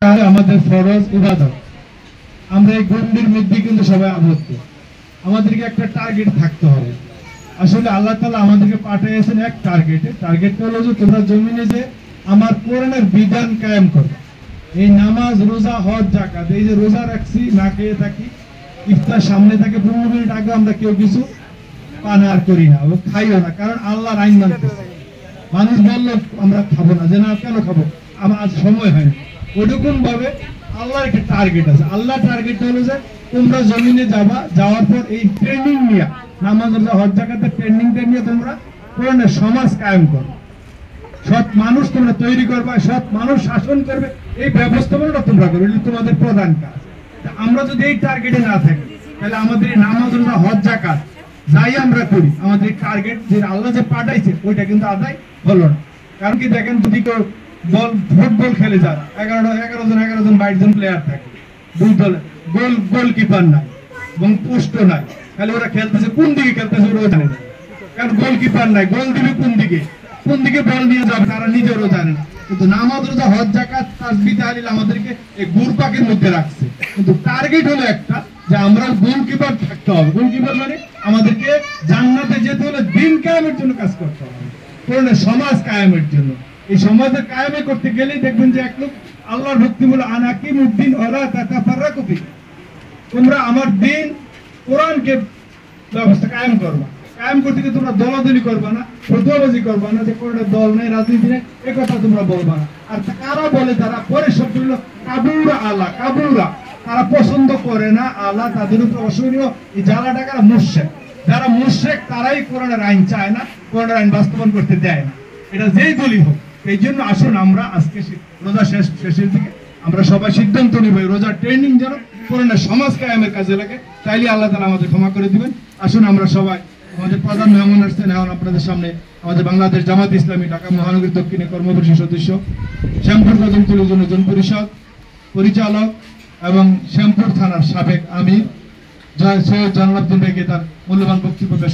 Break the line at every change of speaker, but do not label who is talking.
আমাদের ফরজ ইবাদত। আমরা এই গণ্ডির মধ্যে কিন্তু সবাই আবদ্ধ। আমাদেরকে একটা টার্গেট থাকতে হবে। আসলে আল্লাহ তাআলা আমাদেরকে পাঠিয়েছেন এক টার্গেটটা হলো যে তোমরা জমিনে যে আমার কোরআনের বিধান কায়েম করো। এই নামাজ, রোজা, হজ, যাকাত, এই যে রোজা রাখছি, না খেয়ে থাকি, ইফতার সামনে থাকে 15 মিনিট আগে আমরা কেউ কিছু পান আর করি না, খাইও না, কারণ আল্লাহর আইন মানতেছে। মানুষ বললো আমরা খাবো না, যে না কেন খাবো, আমার আজ সময় হয়নি। ওরকম ভাবে আল্লাহর একটা টার্গেট আছে। আল্লাহ টার্গেট হলো যে তোমরা জমিনে যাবা, যাওয়ার পর এই ট্রেনিং নিয়ে, নামাজ, রোজা, হজ, যাকাতের ট্রেনিংটা নিয়ে তোমরা কোরআনের সমাজ কায়েম করো। সৎ মানুষ তোমরা তৈরি করবা, সৎ মানুষ শাসন করবে, এই ব্যবস্থাপনাটা তোমরা করবে। এটা তোমাদের প্রধান কাজ। আমরা যদি এই টার্গেটে না থাকি, তাহলে আমাদের এই নামাজ, রোজা, হজ, যাকাত যাই আমরা করি, আমাদের টার্গেট যে আল্লাহ যে পাঠাইছে ওইটা কিন্তু আদায় হলো না। কারণ কি দেখেন, যদি কেউ ফুটবল খেলে, যারা 11 জন 22 জন প্লেয়ার থাকে, দুই দলে গোলকিপার নাই এবং পোস্ট নাই, তাহলে ওরা খেলতেছে কোন দিকে খেলতেছে ওরাও জানে না। কারণ গোলকিপার নাই, গোল দিবে কোন দিকে বল নিয়ে যাবে তারা নিজেরও জানে না। কিন্তু নামাজ, রোজা, হজ, যাকাত, তাসবিহ, তাহলিল আমাদেরকে এই ঘুরপাকের মধ্যে রাখছে। কিন্তু টার্গেট হলো একটা, যে আমরা গোলকিপার থাকতে হবে। গোলকিপার মানে আমাদেরকে জান্নাতে যেতে হলে দিন কায়েমের জন্য কাজ করতে হবে, কোরআনের সমাজ কায়েমের জন্য। এই সমাজের কায়েমে করতে গেলেই দেখবেন যে এক লোক আল্লাহর ভক্তি বলে আনাকিমুদ্দিন ওয়ালা তাতাফাররাকু ফি, তোমরা আমার দিন কোরআনকে ব্যবস্থা কায়েম করবা। কায়েম করতে গিয়ে তোমরা দলাদলি করবা না, ফতোয়াবাজি করবা না, যে কোরআনের দল নেই, রাজনীতি নেই, এই কথা তোমরা বলবা না। আর কারা বলে, তারা পরের শব্দ হলো কাবুরা আলা, কাবুরা, তারা পছন্দ করে না আল্লাহ, তাদের উপর অসহনীয় এই জ্বালাটা। কারা? মুশরিক। যারা মুশরিক তারাই কোরআনের আইন চায় না, কোরআনের আইন বাস্তবায়ন করতে দেয় না, এটা যেই দলই হোক। এই জন্য আসুন আমরা আজকে রোজা শেষের দিকে আমরা সবাই সিদ্ধান্ত নিব, রোজার ট্রেনিং যেন কোরআনের সমাজ কায়েমের কাজে লাগে, তাইলে আল্লাহ তাআলা আমাদের ক্ষমা করে দিবেন। আসুন আমরা সবাই, আমাদের প্রধান মেহমান আসছেন এখন আপনাদের সামনে, আমাদের বাংলাদেশ জামাত ইসলামী ঢাকা মহানগরী দক্ষিণে কর্মপরিষদ সদস্য, শ্যামপুর কদমতলী জন পরিষদ পরিচালক এবং শ্যামপুর থানার সাবেক আমির সৈয়দ জালালউদ্দিন ভাইকে তার মূল্যবান বক্তব্য পেশ